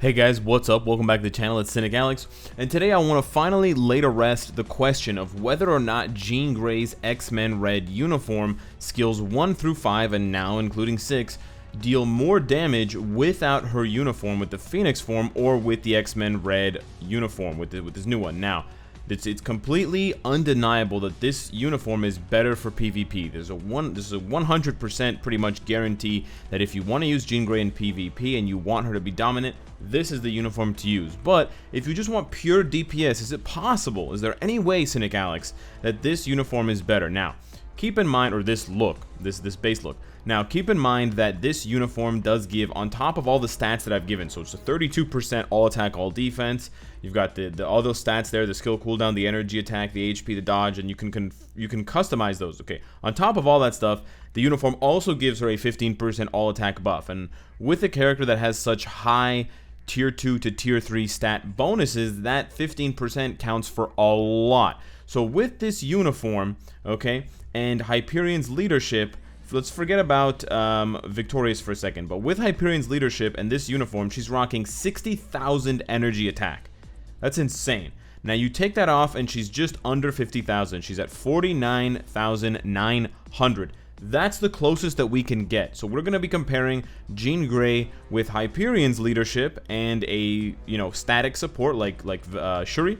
Hey guys, what's up? Welcome back to the channel. It's Cynicalex, and today I want to finally lay to rest the question of whether or not Jean Grey's X-Men Red uniform skills 1 through 5 and now including 6 deal more damage without her uniform with the Phoenix form or with the X-Men Red uniform with this new one. Now, it's completely undeniable that this uniform is better for PvP. This is a 100% pretty much guarantee that if you want to use Jean Grey in PvP and you want her to be dominant, this is the uniform to use. But if you just want pure DPS, is it possible? Is there any way, Cynicalex, that this uniform is better? Now, keep in mind, or this look, this base look. Now, keep in mind that this uniform does give, on top of all the stats that I've given, so it's a 32% all attack, all defense. You've got all those stats there, the skill cooldown, the energy attack, the HP, the dodge, and you can customize those. Okay. On top of all that stuff, the uniform also gives her a 15% all attack buff, and with a character that has such high tier 2 to tier 3 stat bonuses, that 15% counts for a lot. So with this uniform, okay, and Hyperion's leadership, let's forget about Victorious for a second, but with Hyperion's leadership and this uniform, she's rocking 60,000 energy attack. That's insane. Now you take that off and she's just under 50,000. She's at 49,900. That's the closest that we can get. So we're going to be comparing Jean Grey with Hyperion's leadership and a, static support like Shuri,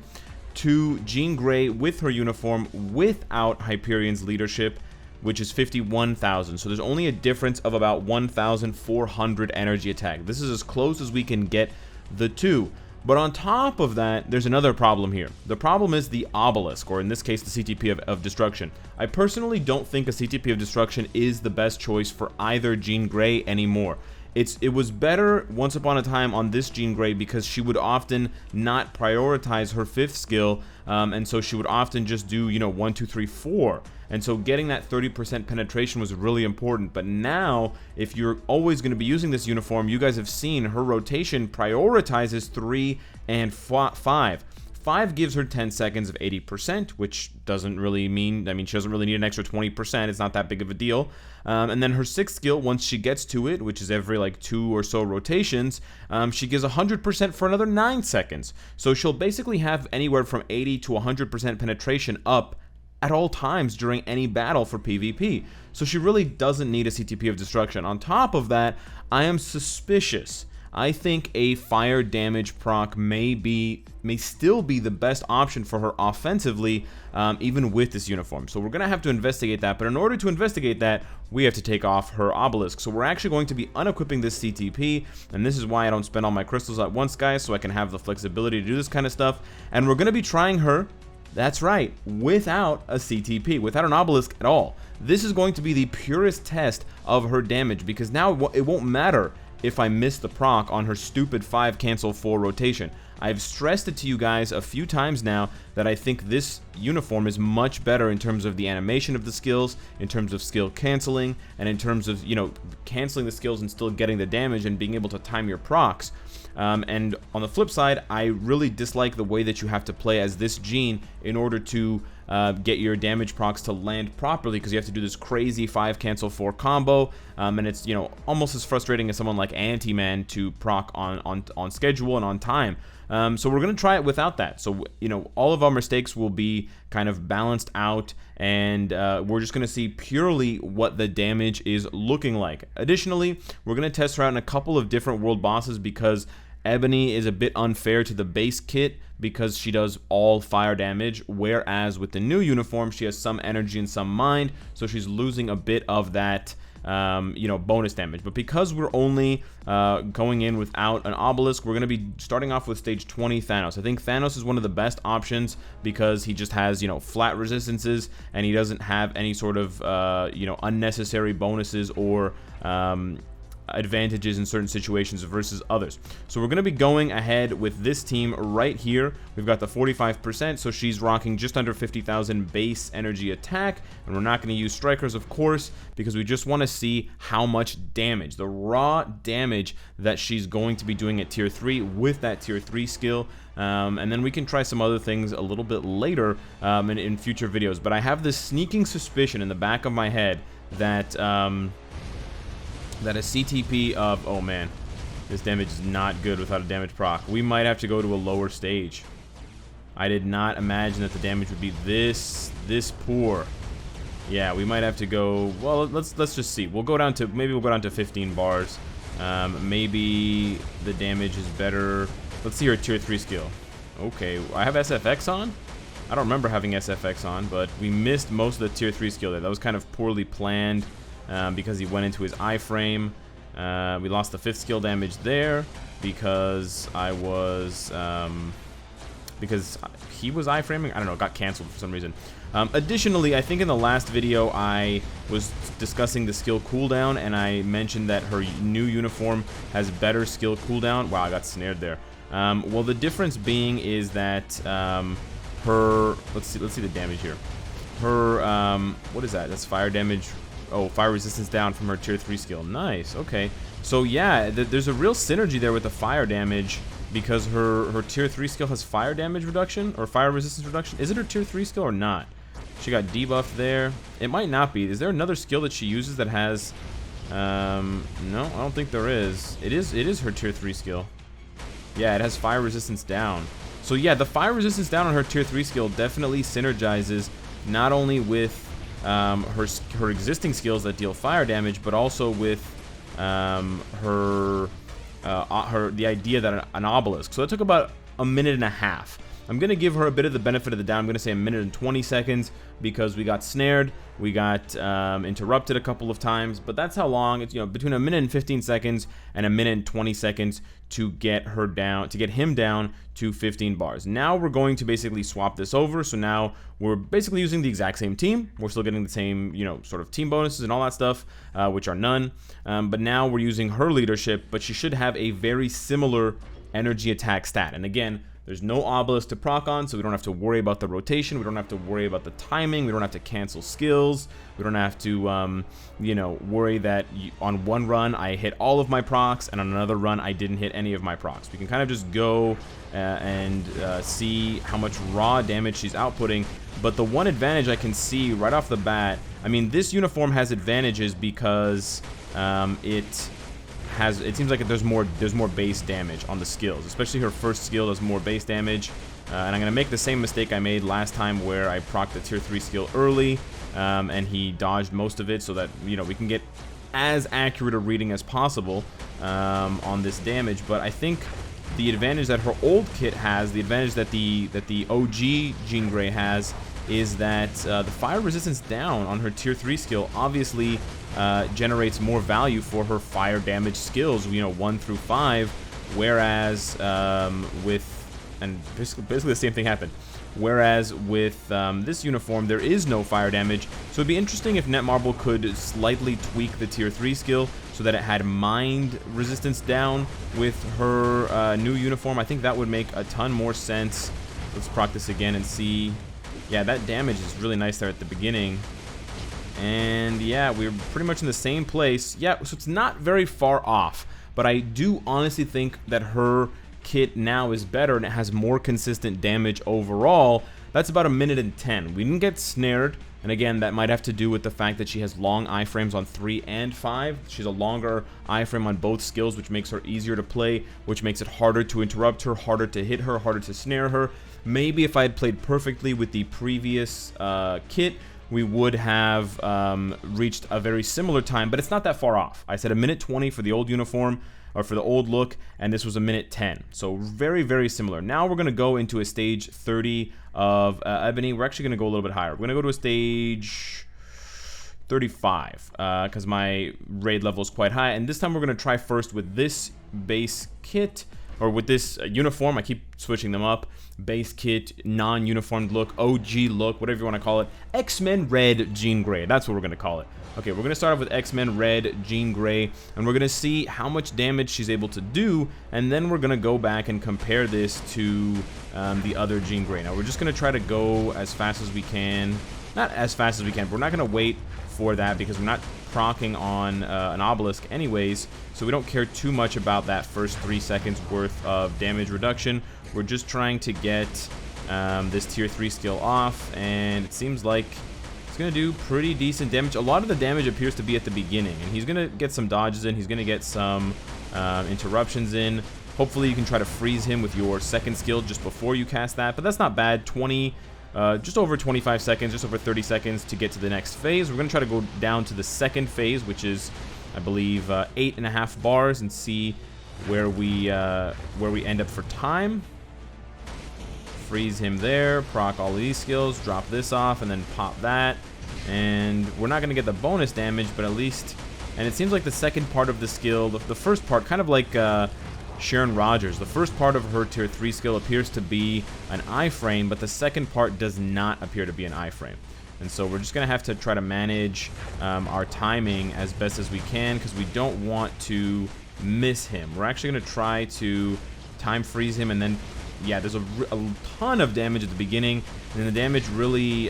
to Jean Grey with her uniform without Hyperion's leadership, which is 51,000. So there's only a difference of about 1,400 energy attack. This is as close as we can get the two. But on top of that, there's another problem here. The problem is the obelisk, or in this case, the CTP of destruction. I personally don't think a CTP of destruction is the best choice for either Jean Grey anymore. It was better once upon a time on this Jean Grey because she would often not prioritize her 5th skill, and so she would often just do, 1, 2, 3, 4. And so getting that 30% penetration was really important. But now, if you're always going to be using this uniform, you guys have seen her rotation prioritizes 3 and 5. 5 gives her 10 seconds of 80%, which doesn't really mean, she doesn't really need an extra 20%. It's not that big of a deal. And then her 6th skill, once she gets to it, which is every like 2 or so rotations, she gives 100% for another 9 seconds. So she'll basically have anywhere from 80 to 100% penetration up at all times during any battle for PvP. So she really doesn't need a CTP of destruction. On top of that, I am suspicious. I think a fire damage proc may still be the best option for her offensively, even with this uniform. So we're going to have to investigate that, but in order to investigate that, we have to take off her obelisk. So we're actually going to be unequipping this CTP, and this is why I don't spend all my crystals at once, guys, so I can have the flexibility to do this kind of stuff. And we're going to be trying her, that's right, without a CTP, without an obelisk at all. This is going to be the purest test of her damage, because now it won't matter if I miss the proc on her stupid 5 cancel 4 rotation. I've stressed it to you guys a few times now that I think this uniform is much better in terms of the animation of the skills, in terms of skill canceling, and in terms of, canceling the skills and still getting the damage and being able to time your procs. And on the flip side, I really dislike the way that you have to play as this Jean in order to get your damage procs to land properly, because you have to do this crazy 5 cancel 4 combo, and it's almost as frustrating as someone like Anti-Man to proc on schedule and on time. So we're gonna try it without that. So all of our mistakes will be kind of balanced out, and we're just gonna see purely what the damage is looking like. Additionally, we're gonna test her out in a couple of different world bosses, because Ebony is a bit unfair to the base kit because she does all fire damage, whereas with the new uniform she has some energy and some mind, so she's losing a bit of that bonus damage. But because we're only going in without an obelisk, we're going to be starting off with stage 20 Thanos. I think Thanos is one of the best options because he just has flat resistances, and he doesn't have any sort of unnecessary bonuses or advantages in certain situations versus others. So we're going to be going ahead with this team right here. We've got the 45%, so she's rocking just under 50,000 base energy attack, and we're not going to use strikers, of course, because we just want to see how much damage, the raw damage that she's going to be doing at tier 3 with that tier 3 skill. And then we can try some other things a little bit later in future videos. But I have this sneaking suspicion in the back of my head that that a CTP of, oh man, This damage is not good without a damage proc. We might have to go to a lower stage. I did not imagine that the damage would be this poor. Yeah, we might have to go. Well, let's just see. We'll go down to, maybe we'll go down to 15 bars. Maybe the damage is better. Let's see her tier 3 skill. Okay, I have SFX on. I don't remember having SFX on, but we missed most of the tier 3 skill there. That was kind of poorly planned because he went into his iframe. We lost the 5th skill damage there because I was because he was iframing. I don't know, it got canceled for some reason. Additionally, I think in the last video I was discussing the skill cooldown, and I mentioned that her new uniform has better skill cooldown. Wow, I got snared there. Well, the difference being is that her, let's see the damage here. Her, what is that? That's fire damage. Oh, fire resistance down from her tier 3 skill. Nice. Okay. So yeah, there's a real synergy there with the fire damage because her tier 3 skill has fire damage reduction or fire resistance reduction. Is it her tier 3 skill or not? She got debuffed there. It might not be. Is there another skill that she uses that has? No, I don't think there is. It is her tier 3 skill. Yeah, it has fire resistance down. So yeah, the fire resistance down on her tier 3 skill definitely synergizes not only with her existing skills that deal fire damage, but also with the idea that an obelisk. So that took about a minute and a half. I'm going to give her a bit of the benefit of the doubt. I'm going to say a minute and 20 seconds because we got snared. We got interrupted a couple of times, but that's how long. It's, you know, between a minute and 15 seconds and a minute and 20 seconds to get her down, to get him down to 15 bars. Now we're going to basically swap this over. So now we're basically using the exact same team. We're still getting the same, you know, sort of team bonuses and all that stuff, which are none. But now we're using her leadership, but she should have a very similar energy attack stat. And again, there's no obelisk to proc on, so we don't have to worry about the rotation. We don't have to worry about the timing. We don't have to cancel skills. We don't have to, you know, worry that on one run I hit all of my procs, and on another run I didn't hit any of my procs. We can kind of just go and see how much raw damage she's outputting. But the one advantage I can see right off the bat, I mean, this uniform has advantages because it seems like there's more base damage on the skills, especially her first skill does more base damage. And I'm gonna make the same mistake I made last time where I procced the tier 3 skill early, and he dodged most of it, so that, you know, we can get as accurate a reading as possible on this damage. But I think the advantage that her old kit has, the advantage that the OG Jean Grey has, is that the fire resistance down on her tier 3 skill obviously generates more value for her fire damage skills, you know, 1 through 5, whereas basically the same thing happened. Whereas with this uniform, there is no fire damage, so it'd be interesting if Netmarble could slightly tweak the tier 3 skill so that it had mind resistance down with her new uniform. I think that would make a ton more sense. Let's proc this again and see. Yeah, that damage is really nice there at the beginning. And yeah, we're pretty much in the same place. Yeah, so it's not very far off. But I do honestly think that her kit now is better and it has more consistent damage overall. That's about a minute and 10. We didn't get snared. And again, that might have to do with the fact that she has long iframes on 3 and 5. She's a longer iframe on both skills, which makes her easier to play, which makes it harder to interrupt her, harder to hit her, harder to snare her. Maybe if I had played perfectly with the previous kit, we would have reached a very similar time, but it's not that far off. I said a minute 20 for the old uniform, or for the old look, and this was a minute 10. So very, very similar. Now we're going to go into a stage 30 of Ebony. We're actually going to go a little bit higher. We're going to go to a stage 35 because my raid level is quite high. And this time we're going to try first with this base kit, or with this uniform. I keep switching them up. Base kit, non-uniformed look, OG look, whatever you want to call it. X-Men Red Jean Grey. That's what we're going to call it. Okay, we're going to start off with X-Men Red Jean Grey, and we're going to see how much damage she's able to do, and then we're going to go back and compare this to the other Jean Grey. Now, we're just going to try to go as fast as we can. Not as fast as we can, but we're not going to wait for that because we're not proccing on an obelisk anyways, so we don't care too much about that first 3 seconds worth of damage reduction. We're just trying to get this tier 3 skill off, and it seems like it's going to do pretty decent damage. A lot of the damage appears to be at the beginning, and he's going to get some dodges in. He's going to get some interruptions in. Hopefully you can try to freeze him with your second skill just before you cast that, but that's not bad. Just over 25 seconds, just over 30 seconds to get to the next phase. We're going to try to go down to the second phase, which is, I believe, 8.5 bars, and see where we end up for time. Freeze him there, proc all of these skills, drop this off, and then pop that. And we're not going to get the bonus damage, but at least... And it seems like the second part of the skill, the first part, kind of like Sharon Rogers, the first part of her tier 3 skill appears to be an iframe, but the second part does not appear to be an iframe. And so we're just going to have to try to manage our timing as best as we can, because we don't want to miss him. We're actually going to try to time freeze him, and then... Yeah, there's a ton of damage at the beginning, and then the damage really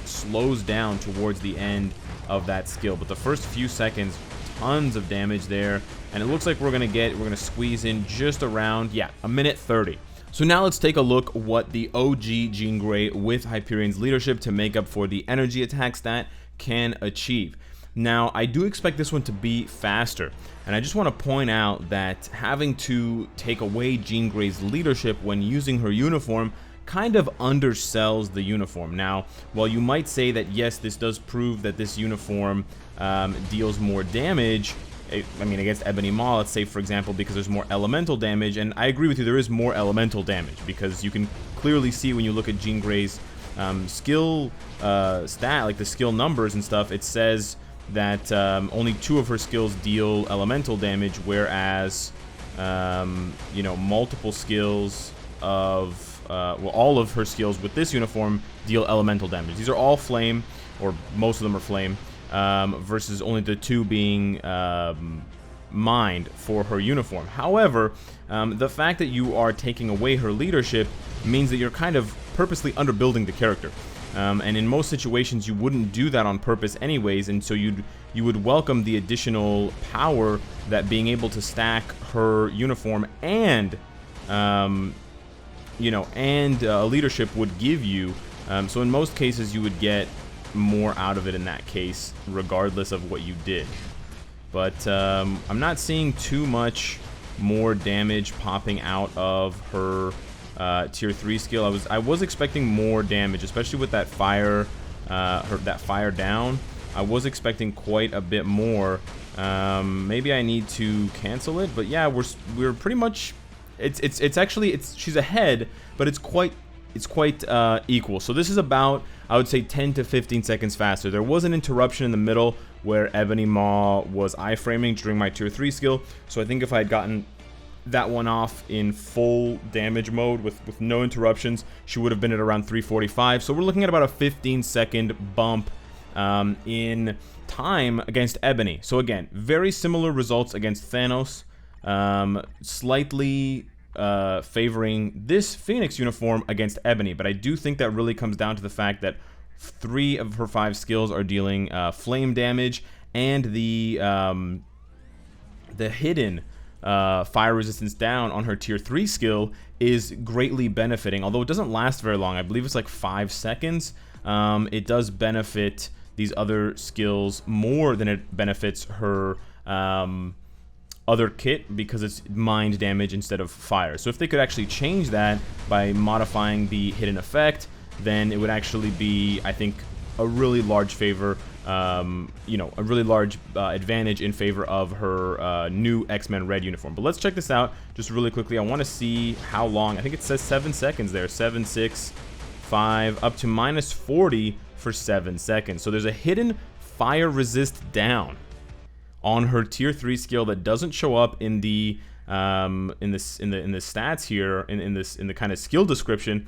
slows down towards the end of that skill. But the first few seconds, tons of damage there, and it looks like we're gonna squeeze in just around, yeah, a minute 30. So now let's take a look what the OG Jean Grey with Hyperion's leadership to make up for the energy attack stat can achieve. Now, I do expect this one to be faster, and I just want to point out that having to take away Jean Grey's leadership when using her uniform kind of undersells the uniform. Now, while you might say that yes, this does prove that this uniform deals more damage, I mean, against Ebony Maw, let's say, for example, because there's more elemental damage, and I agree with you, there is more elemental damage, because you can clearly see when you look at Jean Grey's skill stat, like the skill numbers and stuff, it says that only 2 of her skills deal elemental damage, whereas you know, multiple skills of well, all of her skills with this uniform deal elemental damage. These are all flame, or most of them are flame, versus only the 2 being mined for her uniform. However, the fact that you are taking away her leadership means that you're kind of purposely underbuilding the character. And in most situations you wouldn't do that on purpose anyways, and so you would welcome the additional power that being able to stack her uniform and you know, and leadership would give you. So in most cases you would get more out of it in that case, regardless of what you did. But I'm not seeing too much more damage popping out of her tier 3 skill. I was expecting more damage, especially with that fire, that fire down. I was expecting quite a bit more. Maybe I need to cancel it, but yeah, we're pretty much. It's actually she's ahead, but it's quite equal. So this is about, I would say, 10 to 15 seconds faster. There was an interruption in the middle where Ebony Maw was iframing during my tier 3 skill. So I think if I had gotten that one off in full damage mode with no interruptions, she would have been at around 345. So we're looking at about a 15-second bump in time against Ebony. So again, very similar results against Thanos, slightly favoring this Phoenix uniform against Ebony. But I do think that really comes down to the fact that 3 of her 5 skills are dealing flame damage, and the hidden fire resistance down on her tier 3 skill is greatly benefiting, although it doesn't last very long. I believe it's like 5 seconds. It does benefit these other skills more than it benefits her other kit, because it's mind damage instead of fire. So if they could actually change that by modifying the hidden effect, then it would actually be, I think, a really large favor, you know, a really large advantage in favor of her new X-Men red uniform. But let's check this out just really quickly. I want to see how long. I think it says 7 seconds there. 7, 6, 5, up to minus 40 for 7 seconds. So there's a hidden fire resist down on her tier 3 skill that doesn't show up in the stats here, in the kind of skill description.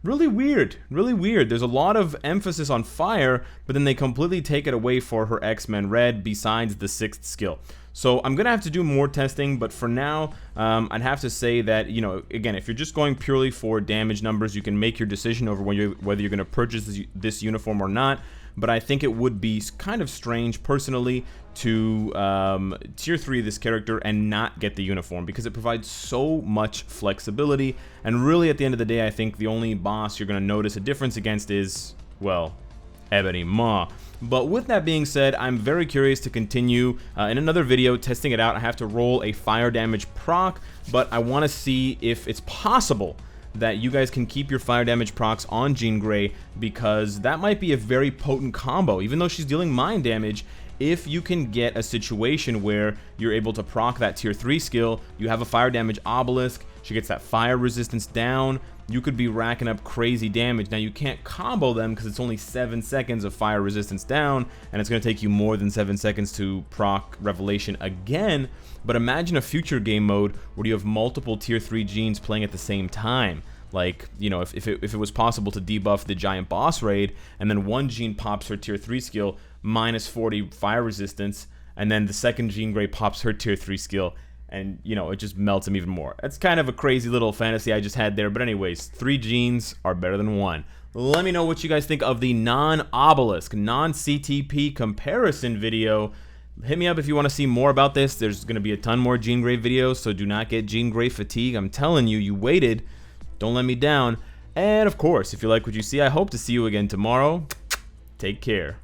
Really weird, really weird. There's a lot of emphasis on fire, but then they completely take it away for her X-Men red besides the 6th skill. So I'm gonna have to do more testing, but for now, I'd have to say that, you know, again, if you're just going purely for damage numbers, you can make your decision over whether you're gonna purchase this uniform or not. But I think it would be kind of strange, personally, to tier 3 this character and not get the uniform, because it provides so much flexibility. And really, at the end of the day, I think the only boss you're going to notice a difference against is, well, Ebony Maw. But with that being said, I'm very curious to continue in another video testing it out. I have to roll a fire damage proc, but I want to see if it's possible that you guys can keep your fire damage procs on Jean Grey, because that might be a very potent combo. Even though she's dealing mind damage, if you can get a situation where you're able to proc that tier 3 skill, you have a fire damage obelisk, she gets that fire resistance down, you could be racking up crazy damage. Now you can't combo them because it's only 7 seconds of fire resistance down, and it's going to take you more than 7 seconds to proc Revelation again. But imagine a future game mode where you have multiple tier 3 Jeans playing at the same time. Like, you know, if it was possible to debuff the giant boss raid, and then one Jean pops her tier 3 skill, minus 40 fire resistance, and then the second Jean Grey pops her tier 3 skill, and, you know, it just melts him even more. It's kind of a crazy little fantasy I just had there, but anyways, 3 Jeans are better than 1. Let me know what you guys think of the non-obelisk, non-CTP comparison video. Hit me up if you want to see more about this. There's going to be a ton more Jean Grey videos, so do not get Jean Grey fatigue. I'm telling you, you waited. Don't let me down. And of course, if you like what you see, I hope to see you again tomorrow. Take care.